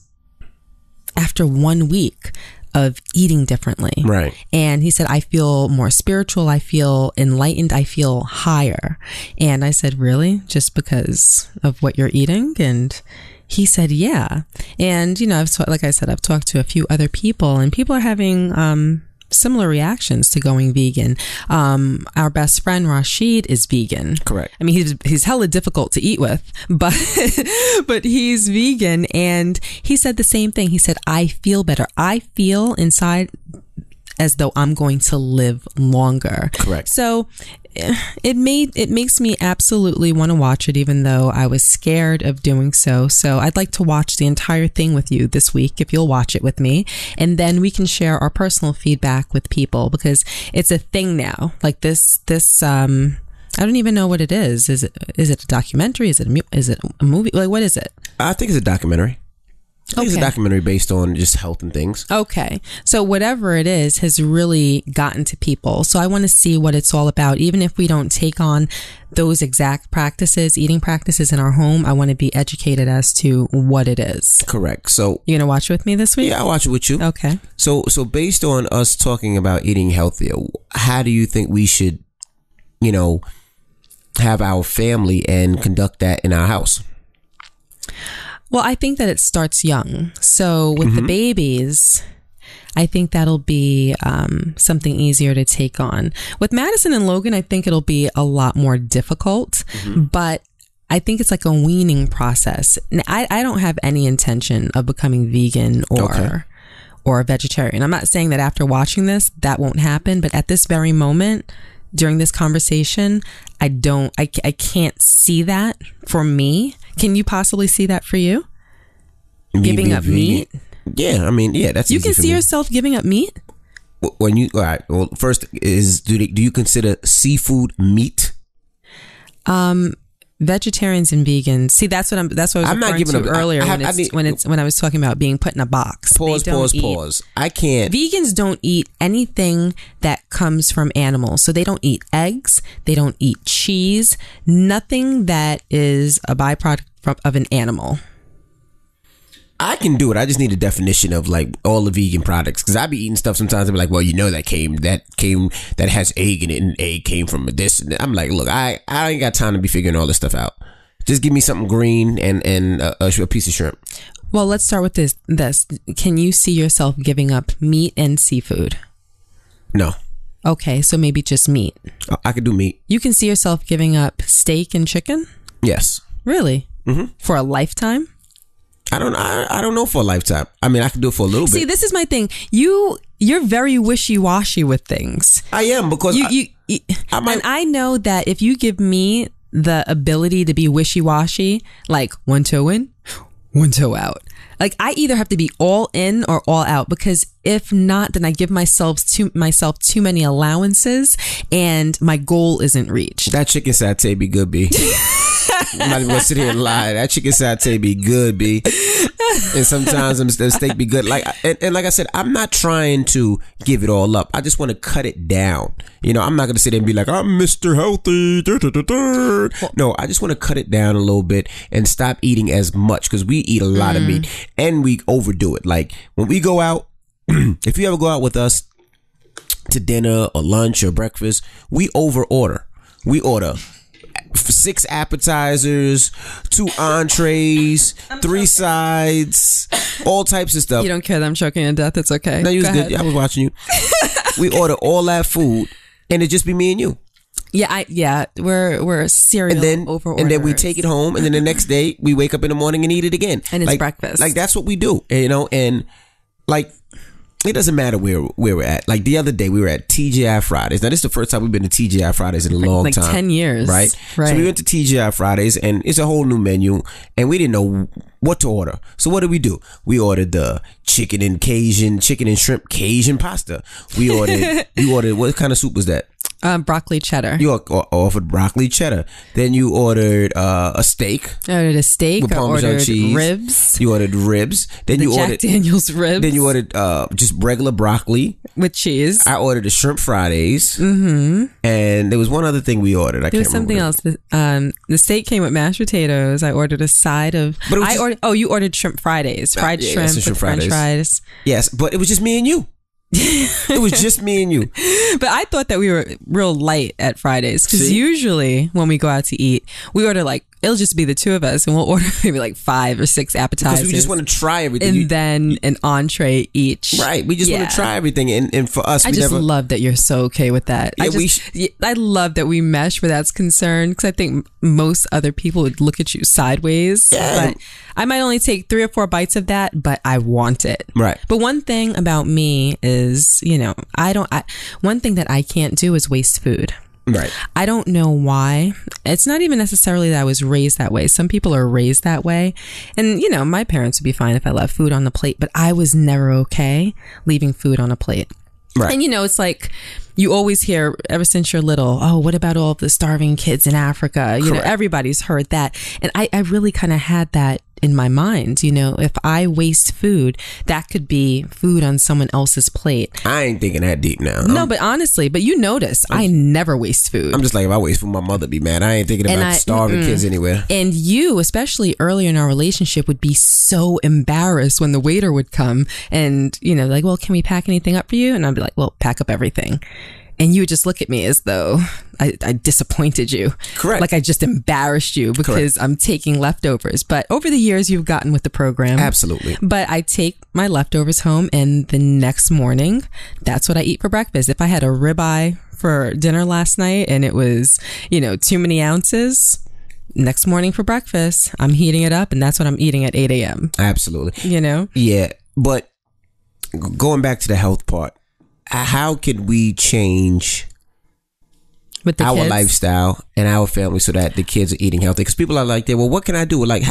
after 1 week of eating differently. Right. And he said, I feel more spiritual. I feel enlightened. I feel higher. And I said, really? Just because of what you're eating? And he said, yeah. And, you know, like I said, I've talked to a few other people, and people are having similar reactions to going vegan. Our best friend Rashid is vegan. Correct. I mean, he's hella difficult to eat with, but he's vegan, and he said the same thing. He said, I feel better. I feel inside as though I'm going to live longer. Correct. So it makes me absolutely want to watch it, even though I was scared of doing so. So I'd like to watch the entire thing with you this week, if you'll watch it with me, and then we can share our personal feedback with people, because it's a thing now. Like this I don't even know what it is. Is it a documentary? Is it a movie? Like, what is it? I think it's a documentary. I think it's a documentary based on just health and things. Okay. So whatever it is has really gotten to people. So I want to see what it's all about. Even if we don't take on those exact practices, eating practices in our home, I want to be educated as to what it is. Correct. So you going to watch it with me this week? Yeah, I'll watch it with you. Okay. So based on us talking about eating healthier, how do you think we should, have our family and conduct that in our house? Well, I think that it starts young. So with the babies, I think that'll be something easier to take on. With Madison and Logan, I think it'll be a lot more difficult, but I think it's like a weaning process. I don't have any intention of becoming vegan or a vegetarian. I'm not saying that after watching this, that won't happen, but at this very moment, during this conversation, I can't see that for me. Can you possibly see that for you? Giving up meat? Yeah, that's you can see yourself giving up meat. All right. Well, first is do you consider seafood meat? Vegetarians and vegans. See, that's what I was referring to earlier when I was talking about being put in a box. Pause. I can't. Vegans don't eat anything that comes from animals. So they don't eat eggs. They don't eat cheese. Nothing that is a byproduct of an animal. I can do it. I just need a definition of like all the vegan products, because I be eating stuff sometimes. I be like, well, that has egg in it, and egg came from this. And I'm like, look, I ain't got time to be figuring all this stuff out. Just give me something green and a piece of shrimp. Well, let's start with this. Can you see yourself giving up meat and seafood? No. Okay, so maybe just meat. I could do meat. You can see yourself giving up steak and chicken? Yes. Really? For a lifetime? I don't know for a lifetime. I could do it for a little bit. See, this is my thing. You're very wishy-washy with things. I am, because and I know that if you give me the ability to be wishy-washy, like one toe in, one toe out. Like, I either have to be all in or all out, because if not, then I give myself too many allowances and my goal isn't reached. That chicken satay be good, B. I'm not even gonna sit here and lie. That chicken satay be good, B. And sometimes the steak be good. Like I said, I'm not trying to give it all up. I just want to cut it down. I'm not gonna sit there and be like, I'm Mr. Healthy. No, I just want to cut it down a little bit and stop eating as much, because we eat a lot of meat and we overdo it. Like when we go out, if you ever go out with us to dinner or lunch or breakfast, we overorder. We order 6 appetizers, 2 entrees, 3 sides, all types of stuff. You don't care that I'm choking to death? It's okay. No, you was good. I was watching you. We order all that food, and it just be me and you. Yeah, we're serial overorders. And then we take it home, and then the next day we wake up in the morning and eat it again. And it's breakfast. Like that's what we do, and like. It doesn't matter where we're at. Like the other day, we were at TGI Fridays. Now, this is the first time we've been to TGI Fridays in a long time. Like 10 years. Right? So we went to TGI Fridays, and it's a whole new menu, and we didn't know what to order. So what did we do? We ordered the chicken and shrimp Cajun pasta. We ordered, what kind of soup was that? Broccoli cheddar. You offered broccoli cheddar. Then you ordered a steak. I ordered a steak. With Parmesan cheese. Ribs. You ordered ribs. Then you ordered Jack Daniel's ribs. Then you ordered just regular broccoli with cheese. I ordered the shrimp Fridays. And there was one other thing we ordered. There was something else. The steak came with mashed potatoes. I ordered a side of. You ordered shrimp Fridays. Fried shrimp with French fries. Yes, but it was just me and you. It was just me and you. But I thought that we were real light at Fridays, because usually when we go out to eat, we order it'll just be the two of us, and we'll order maybe like 5 or 6 appetizers. Because we just want to try everything. And then an entree each. Right. We just want to try everything. And for us, I just love that you're so okay with that. Yeah, I love that we mesh where that's concerned, because I think most other people would look at you sideways. Yeah. But I might only take 3 or 4 bites of that, but I want it. Right. But one thing about me is, one thing that I can't do is waste food. Right. I don't know why. It's not even necessarily that I was raised that way. Some people are raised that way. And, you know, my parents would be fine if I left food on the plate, but I was never okay leaving food on a plate. Right. And, you know, it's like you always hear ever since you're little, oh, what about all the starving kids in Africa? You know, everybody's heard that. And I really kind of had that in my mind. You know, if I waste food, that could be food on someone else's plate. I ain't thinking that deep now. No, but honestly, but you notice I never waste food. I'm just like, if I waste food, my mother be mad. I ain't thinking about starving kids anywhere. And you, especially earlier in our relationship, would be so embarrassed when the waiter would come and, you know, like, well, can we pack anything up for you? And I'd be like, well, pack up everything. And you would just look at me as though I disappointed you. Correct. Like I just embarrassed you because I'm taking leftovers. But over the years, you've gotten with the program. Absolutely. But I take my leftovers home and the next morning, that's what I eat for breakfast. If I had a ribeye for dinner last night and it was, you know, too many ounces, next morning for breakfast, I'm heating it up and that's what I'm eating at 8 a.m. Absolutely. You know? Yeah. But going back to the health part, how could we change with the our kids? lifestyle and our family so that the kids are eating healthy? Because people are like, well, what can I do? Like,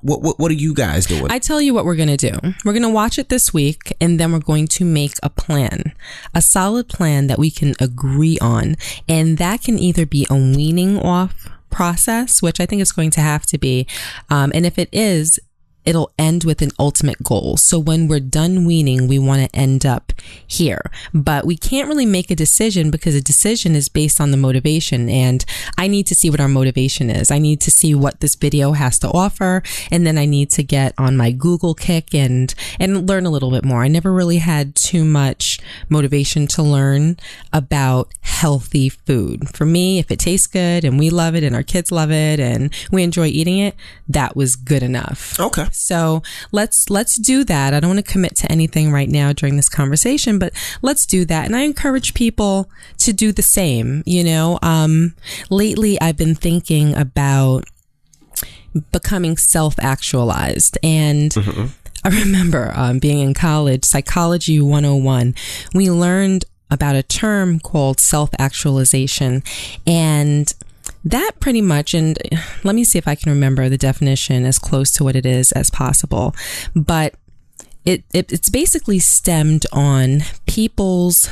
what are you guys doing? I tell you what we're going to do. We're going to watch it this week and then we're going to make a plan, a solid plan that we can agree on. And that can either be a weaning off process, which I think is going to have to be. And if it is, it'll end with an ultimate goal. So when we're done weaning, we want to end up here. But we can't really make a decision because a decision is based on the motivation. And I need to see what our motivation is. I need to see what this video has to offer. And then I need to get on my Google kick and learn a little bit more. I never really had too much motivation to learn about healthy food. For me, if it tastes good and we love it and our kids love it and we enjoy eating it, that was good enough. Okay. So let's do that. I don't want to commit to anything right now during this conversation, but let's do that. And I encourage people to do the same. You know, lately I've been thinking about becoming self-actualized. And I remember being in college, Psychology 101, we learned about a term called self-actualization. And that pretty much, and let me see if I can remember the definition as close to what it is as possible, but it's basically stemmed on people's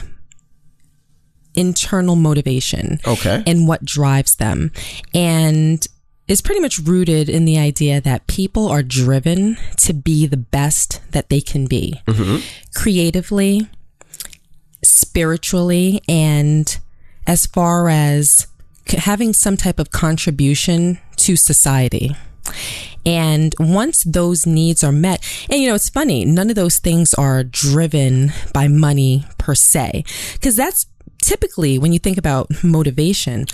internal motivation. Okay. And what drives them. And it's pretty much rooted in the idea that people are driven to be the best that they can be, creatively, spiritually, and as far as having some type of contribution to society. And once those needs are met, and you know, it's funny, none of those things are driven by money per se, because that's typically when you think about motivation,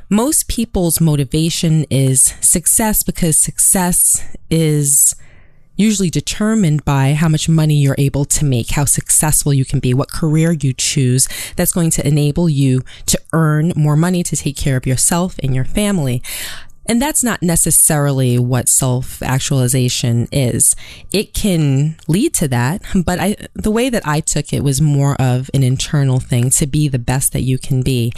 most people's motivation is success, because success is usually determined by how much money you're able to make, how successful you can be, what career you choose that's going to enable you to earn more money to take care of yourself and your family. And that's not necessarily what self-actualization is. It can lead to that, but the way that I took it was more of an internal thing, to be the best that you can be.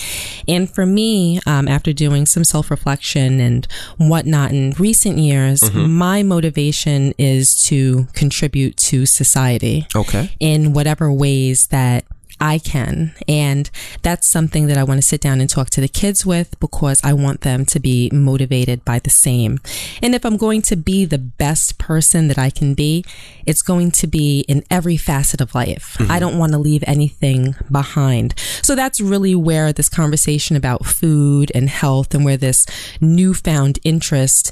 And for me, after doing some self-reflection and whatnot in recent years, my motivation is to contribute to society. Okay. In whatever ways that I can. And that's something that I want to sit down and talk to the kids with, because I want them to be motivated by the same. And if I'm going to be the best person that I can be, it's going to be in every facet of life. I don't want to leave anything behind. So that's really where this conversation about food and health and where this newfound interest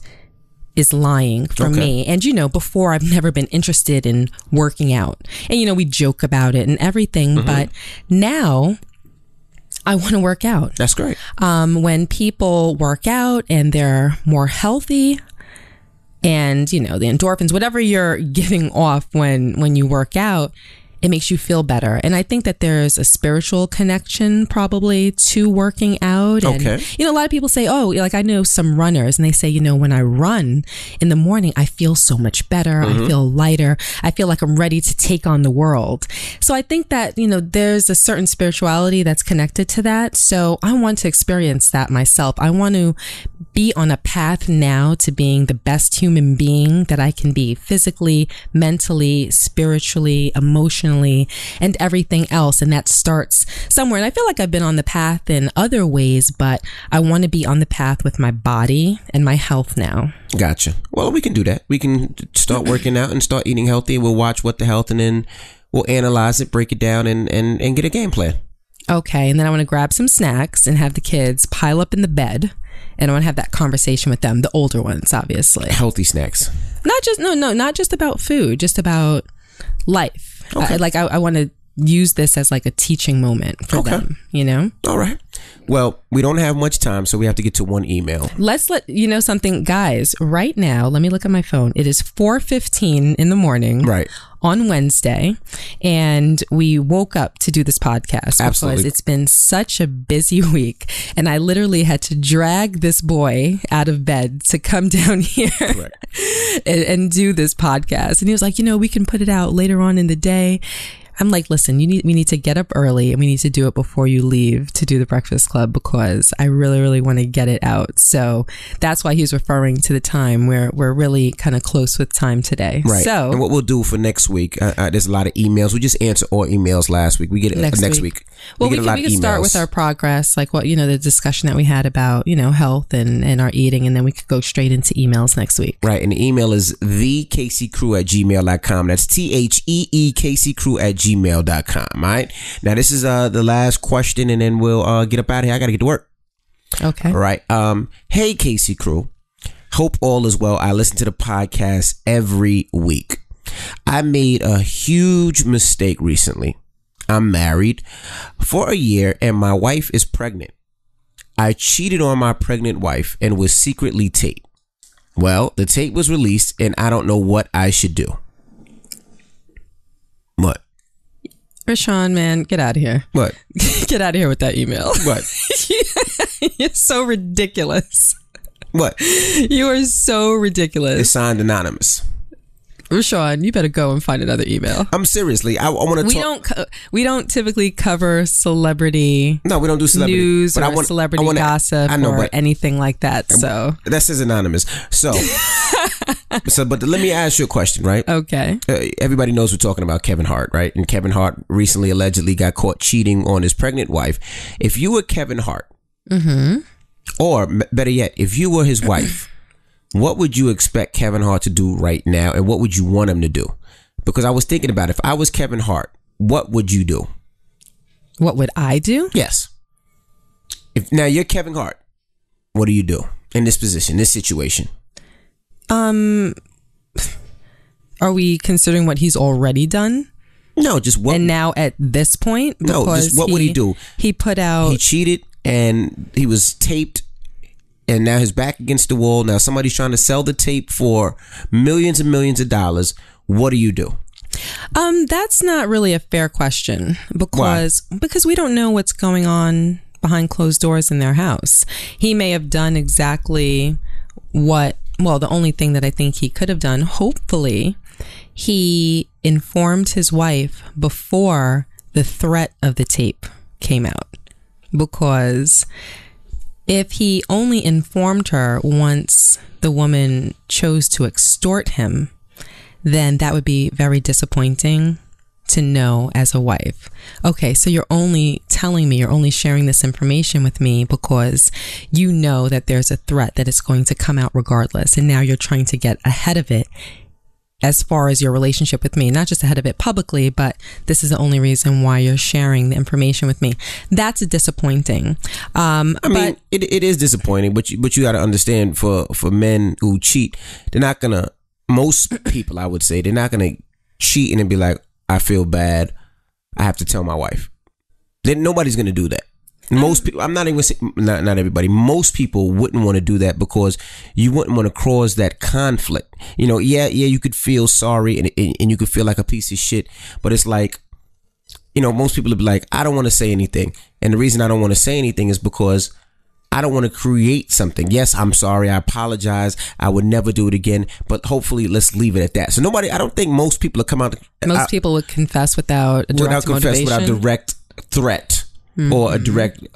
is lying for me. And, you know, before I've never been interested in working out. And, you know, we joke about it and everything, but now I want to work out. That's great. When people work out and they're more healthy and, you know, the endorphins, whatever you're giving off when you work out, it makes you feel better. And I think that there's a spiritual connection probably to working out. And, a lot of people say, oh, like I know some runners and they say, when I run in the morning, I feel so much better. I feel lighter. I feel like I'm ready to take on the world. So I think that, there's a certain spirituality that's connected to that. So I want to experience that myself. I want to be on a path now to being the best human being that I can be, physically, mentally, spiritually, emotionally, and everything else. And that starts somewhere. And I feel like I've been on the path in other ways, but I want to be on the path with my body and my health now. Gotcha. Well, we can do that. We can start working out and start eating healthy. We'll watch What the Health, and then we'll analyze it, break it down, and get a game plan. Okay. And then I want to grab some snacks and have the kids pile up in the bed. And I want to have that conversation with them, the older ones, obviously. Healthy snacks. Not just about food, just about life. Okay. I want to use this as like a teaching moment for them, All right. Well, we don't have much time, so we have to get to one email. Let's let you know something, guys. Right now, let me look at my phone. It is 4:15 in the morning. Right. On Wednesday, and we woke up to do this podcast. Absolutely. Because it's been such a busy week, and I literally had to drag this boy out of bed to come down here and do this podcast. And he was like, we can put it out later on in the day. I'm like, listen, we need to get up early and we need to do it before you leave to do the Breakfast Club, because I really, really want to get it out. So that's why he's referring to the time where we're really kind of close with time today. Right. So, and what we'll do for next week, there's a lot of emails. We just answer all emails last week. We get it next week. Well, we can start with our progress, like what, the discussion that we had about, health and our eating, and then we could go straight into emails next week. Right. And the email is thekcrew@gmail.com. That's TheeKCrew@gmail.com. All right. Now, this is the last question, and then we'll get up out of here. I got to get to work. Okay. All right. Hey, KC Crew. Hope all is well. I listen to the podcast every week. I made a huge mistake recently. I'm married for a year and my wife is pregnant. I cheated on my pregnant wife and was secretly taped. Well, the tape was released and I don't know what I should do. What? Rashawn, man, get out of here. What? Get out of here with that email. What? You're so ridiculous. What? You are so ridiculous. It's signed anonymous. Rashawn, you better go and find another email. I'm seriously. I want to talk. We don't typically cover celebrity. No, we don't do celebrity news or celebrity gossip or anything like that. So that says anonymous. So, but let me ask you a question, right? Okay. Everybody knows we're talking about Kevin Hart, right? And Kevin Hart recently allegedly got caught cheating on his pregnant wife. If you were Kevin Hart, or better yet, if you were his wife, what would you expect Kevin Hart to do right now, and what would you want him to do? Because I was thinking about it. If I was Kevin Hart, what would you do? What would I do? Yes. If now you're Kevin Hart, what do you do in this position, this situation? Are we considering what he's already done? No, just what. And now at this point, no, just what would he do? He put out. He cheated and he was taped. And now his back against the wall. Now somebody's trying to sell the tape for millions and millions of dollars. What do you do? That's not really a fair question because we don't know what's going on behind closed doors in their house. He may have done exactly the only thing that I think he could have done, hopefully, he informed his wife before the threat of the tape came out, because if he only informed her once the woman chose to extort him, then that would be very disappointing to know as a wife. Okay, so you're only telling me, you're only sharing this information with me because you know that there's a threat that it's going to come out regardless. And now you're trying to get ahead of it as far as your relationship with me, not just ahead of it publicly, but this is the only reason why you're sharing the information with me. That's disappointing. I mean, it is disappointing, but you got to understand, for men who cheat, they're not gonna. Most people, I would say, they're not gonna cheat and then be like, "I feel bad, I have to tell my wife." Then nobody's gonna do that. Most people, I'm not even saying not everybody. Most people wouldn't want to do that because you wouldn't want to cause that conflict. You know, yeah, you could feel sorry and you could feel like a piece of shit, but it's like, most people would be like, I don't want to say anything. And the reason I don't want to say anything is because I don't want to create something. Yes, I'm sorry. I apologize. I would never do it again. But hopefully, let's leave it at that. So I don't think most people would come out. Most people would confess without a direct motivation. Without direct threat or a direct,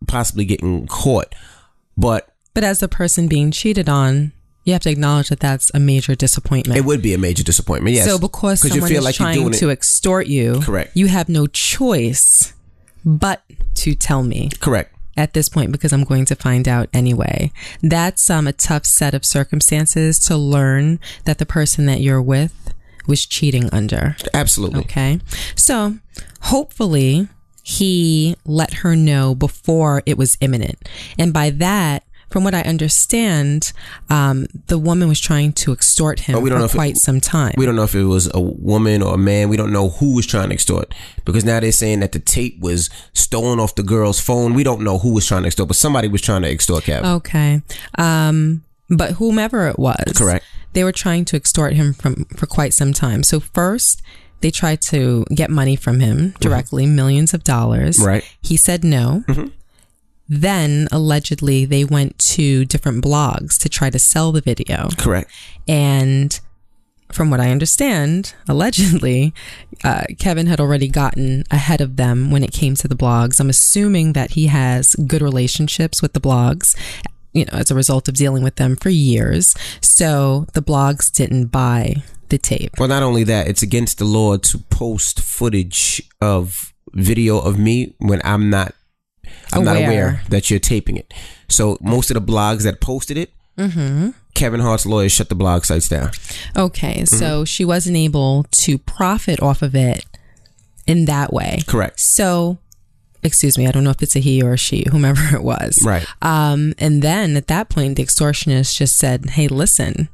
possibly getting caught. But as the person being cheated on, you have to acknowledge that that's a major disappointment. It would be a major disappointment, yes. So because someone is trying to extort you, correct, you have no choice but to tell me. Correct. At this point, because I'm going to find out anyway. That's a tough set of circumstances to learn that the person that you're with was cheating under. Absolutely. Okay. So hopefully he let her know before it was imminent. And by that, from what I understand, the woman was trying to extort him for quite some time. We don't know if it was a woman or a man. We don't know who was trying to extort, because now they're saying that the tape was stolen off the girl's phone. We don't know who was trying to extort, but somebody was trying to extort Kevin. Okay. But whomever it was, correct, they were trying to extort him for quite some time. So first, they tried to get money from him directly, millions of dollars. Right. He said no. Then, allegedly, they went to different blogs to try to sell the video. Correct. And from what I understand, allegedly, Kevin had already gotten ahead of them when it came to the blogs. I'm assuming that he has good relationships with the blogs, as a result of dealing with them for years. So the blogs didn't buy the tape. Well, not only that, it's against the law to post footage of video of me when I'm not aware that you're taping it. So most of the blogs that posted it, Kevin Hart's lawyers shut the blog sites down. Okay, so she wasn't able to profit off of it in that way. Correct. So, excuse me, I don't know if it's a he or a she, whomever it was. Right. And then at that point, the extortionist just said, hey, listen,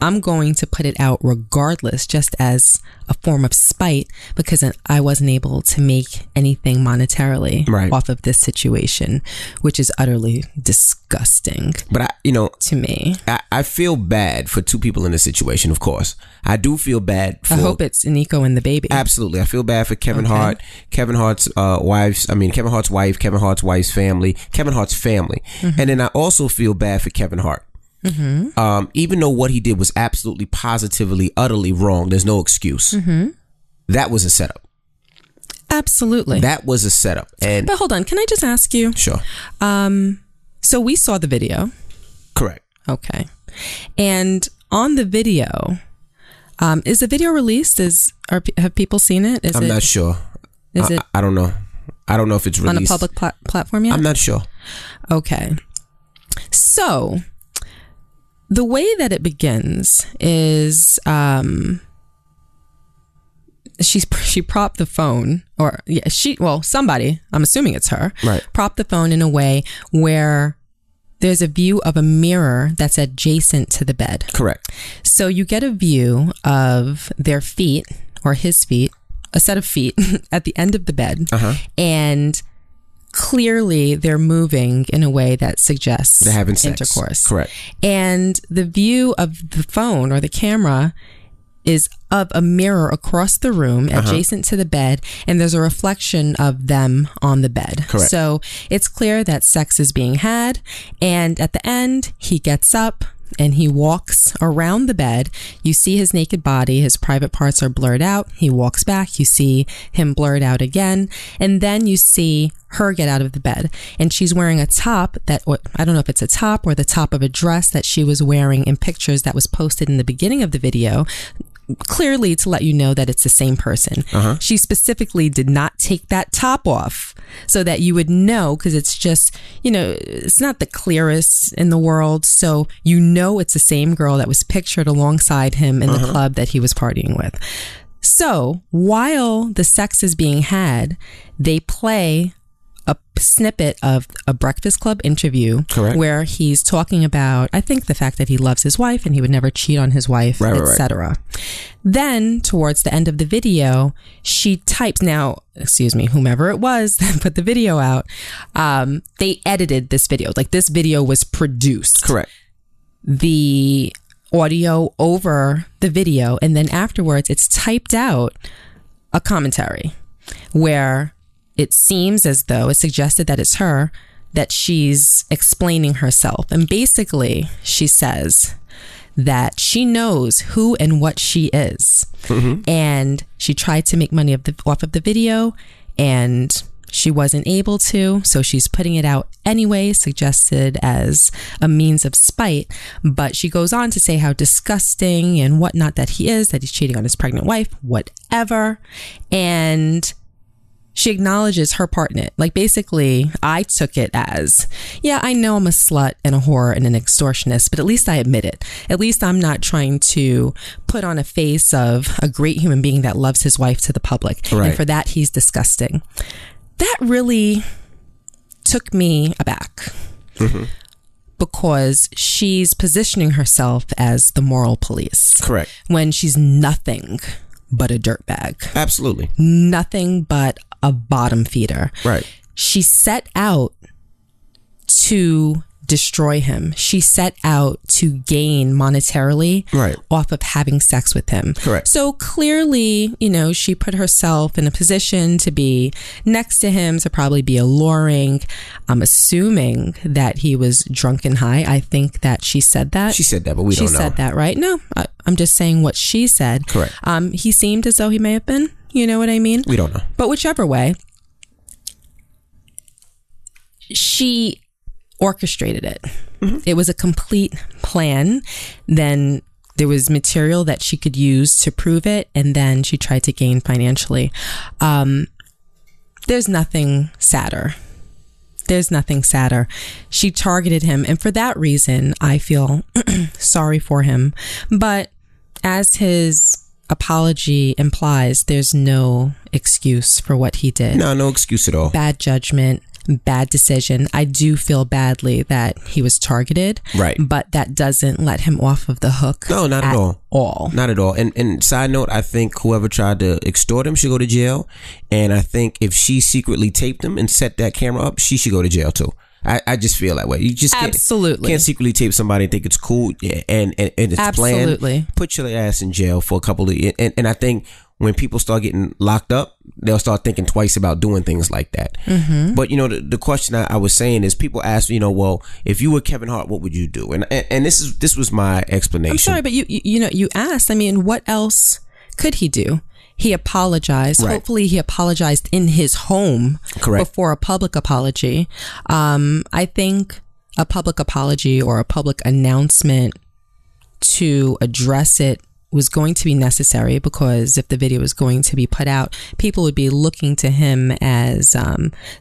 I'm going to put it out regardless, just as a form of spite, because I wasn't able to make anything monetarily off of this situation, which is utterly disgusting. But to me, I feel bad for two people in this situation. Of course, I do feel bad for. I hope it's Nico and the baby. Absolutely, I feel bad for Kevin Hart, Kevin Hart's wife, Kevin Hart's wife's family, Kevin Hart's family, and then I also feel bad for Kevin Hart. Even though what he did was absolutely, positively, utterly wrong, there's no excuse. That was a setup. Absolutely. That was a setup. But hold on, can I just ask you? Sure. So we saw the video. Correct. Okay. And on the video, is the video released? Have people seen it? I'm not sure. Is it? I don't know. I don't know if it's released on a public platform yet. I'm not sure. Okay. So the way that it begins is she propped the phone, somebody, I'm assuming it's her, propped the phone in a way where there's a view of a mirror that's adjacent to the bed. Correct. So you get a view of their feet, or his feet, a set of feet at the end of the bed, and clearly they're moving in a way that suggests they're having sex. Intercourse. Correct. And the view of the phone or the camera is of a mirror across the room adjacent to the bed, and there's a reflection of them on the bed. Correct. So it's clear that sex is being had, and at the end he gets up and he walks around the bed. You see his naked body, his private parts are blurred out. He walks back, you see him blurred out again, and then you see her get out of the bed, and she's wearing a top that, I don't know if it's a top or the top of a dress that she was wearing in pictures that was posted in the beginning of the video, clearly to let you know that it's the same person. She specifically did not take that top off so that you would know, because it's just, it's not the clearest in the world, so it's the same girl that was pictured alongside him in the club that he was partying with. So while the sex is being had, they play a snippet of a Breakfast Club interview. Correct. Where he's talking about, I think, the fact that he loves his wife and he would never cheat on his wife, etc. Then towards the end of the video, she types, now, excuse me, whomever it was that put the video out, they edited this video. Like, this video was produced. Correct. The audio over the video, and then afterwards it's typed out a commentary. where it seems as though it's suggested that it's her, that she's explaining herself. And basically, she says that she knows who and what she is. And she tried to make money off of the video, and she wasn't able to. So she's putting it out anyway, suggested as a means of spite. But she goes on to say how disgusting and whatnot that he is, that he's cheating on his pregnant wife, whatever. And she acknowledges her part in it. Like, basically, I took it as, yeah, I know I'm a slut and a whore and an extortionist, but at least I admit it. At least I'm not trying to put on a face of a great human being that loves his wife to the public. Right. And for that, he's disgusting. That really took me aback. Because she's positioning herself as the moral police. Correct. When she's nothing but a dirtbag. Absolutely. Nothing but a bottom feeder. Right. She set out to destroy him. She set out to gain monetarily off of having sex with him. Correct. So clearly, you know, she put herself in a position to be next to him, to probably be alluring. I'm assuming that he was drunk and high. I think that she said that. She said that, but we don't know. She said that, right? No, I'm just saying what she said. Correct. He seemed as though he may have been. You know what I mean? We don't know. But whichever way, she orchestrated it. It was a complete plan. Then there was material that she could use to prove it, and then she tried to gain financially. There's nothing sadder. There's nothing sadder. She targeted him, and for that reason, I feel sorry for him. But as his apology implies, there's no excuse for what he did. No excuse at all. Bad judgment, bad decision. I do feel badly that he was targeted. Right. But that doesn't let him off of the hook. No, not at all. Not at all. And side note, I think whoever tried to extort him should go to jail. And I think if she secretly taped him and set that camera up, she should go to jail too. I just feel that way. You just can't secretly tape somebody and think it's cool and it's planned. Put your ass in jail for a couple of years. And I think when people start getting locked up, they'll start thinking twice about doing things like that. But you know, the question I was saying is, people ask, you know, well, if you were Kevin Hart, what would you do? And this was my explanation. I'm sorry, but you asked. I mean, what else could he do? He apologized. Right. Hopefully he apologized in his home. Correct. Before a public apology. I think a public apology or a public announcement to address it was going to be necessary, because if the video was going to be put out, people would be looking to him as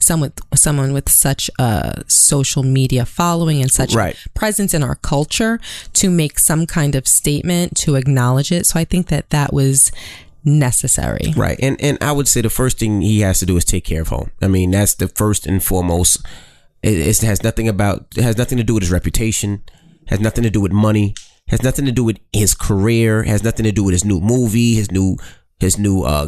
someone with such a social media following and such presence in our culture to make some kind of statement to acknowledge it. So I think that was necessary. Right. And I would say the first thing he has to do is take care of home. I mean, that's the first and foremost. It has nothing to do with his reputation, has nothing to do with money, has nothing to do with his career, has nothing to do with his new movie, his new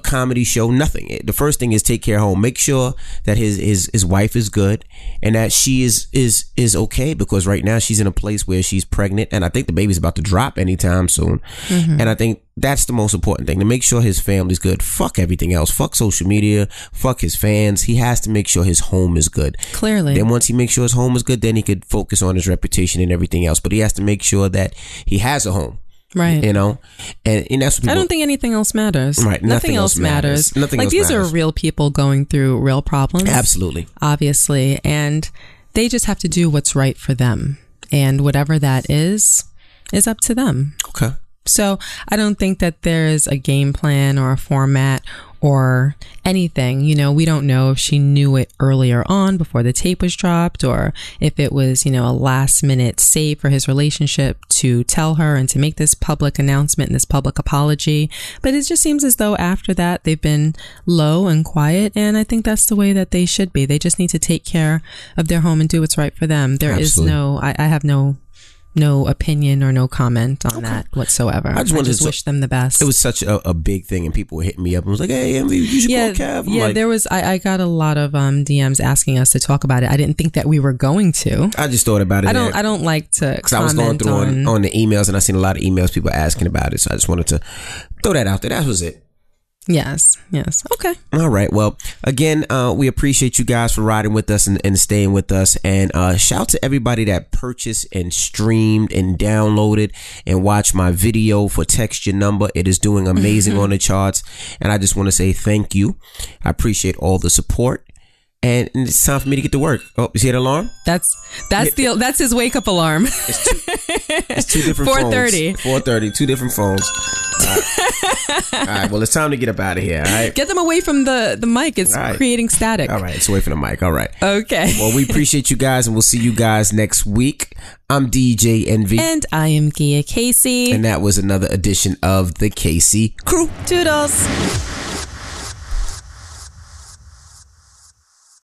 comedy show, nothing. The first thing is take care of home. Make sure that his wife is good and that she is okay, because right now she's in a place where she's pregnant, and I think the baby's about to drop anytime soon. And I think that's the most important thing, to make sure his family's good. Fuck everything else. Fuck social media. Fuck his fans. He has to make sure his home is good. Clearly. Then once he makes sure his home is good, then he could focus on his reputation and everything else. But he has to make sure that he has a home. Right. You know, and that's what people, I don't think anything else matters. Right. Nothing else matters. Nothing like else these matters. are real people going through real problems. Absolutely. Obviously. And they just have to do what's right for them. And whatever that is up to them. Okay. So I don't think that there's a game plan or a format or anything. You know, we don't know if she knew it earlier on before the tape was dropped, or if it was, you know, a last minute save for his relationship to tell her and to make this public announcement and this public apology. But it just seems as though after that they've been low and quiet, and I think that's the way that they should be. They just need to take care of their home and do what's right for them. There Absolutely. Is no, I have no opinion or no comment on that whatsoever. I just wish them the best. It was such a big thing, and people were hitting me up and was like, "Hey, Envy, you should call Kev." I'm like, there was. I got a lot of DMs asking us to talk about it. I didn't think that we were going to. I just thought about it. I don't like to comment. I was going through on the emails, and I seen a lot of emails people asking about it. So I just wanted to throw that out there. That was it. Yes. Okay. All right. Well, again, we appreciate you guys for riding with us and staying with us. And shout to everybody that purchased and streamed and downloaded and watched my video for Text Your Number. It is doing amazing on the charts. And I just want to say thank you. I appreciate all the support. And it's time for me to get to work. Oh, you see that alarm? That's his wake up alarm. It's two different 4:30. phones. 4:30. Two different phones. All right. Well, it's time to get up out of here. All right. Get them away from the mic. It's creating static. All right. It's away from the mic. All right. Okay. Well, we appreciate you guys, and we'll see you guys next week. I'm DJ Envy. And I am Gia Casey. And that was another edition of the Casey Crew. Toodles.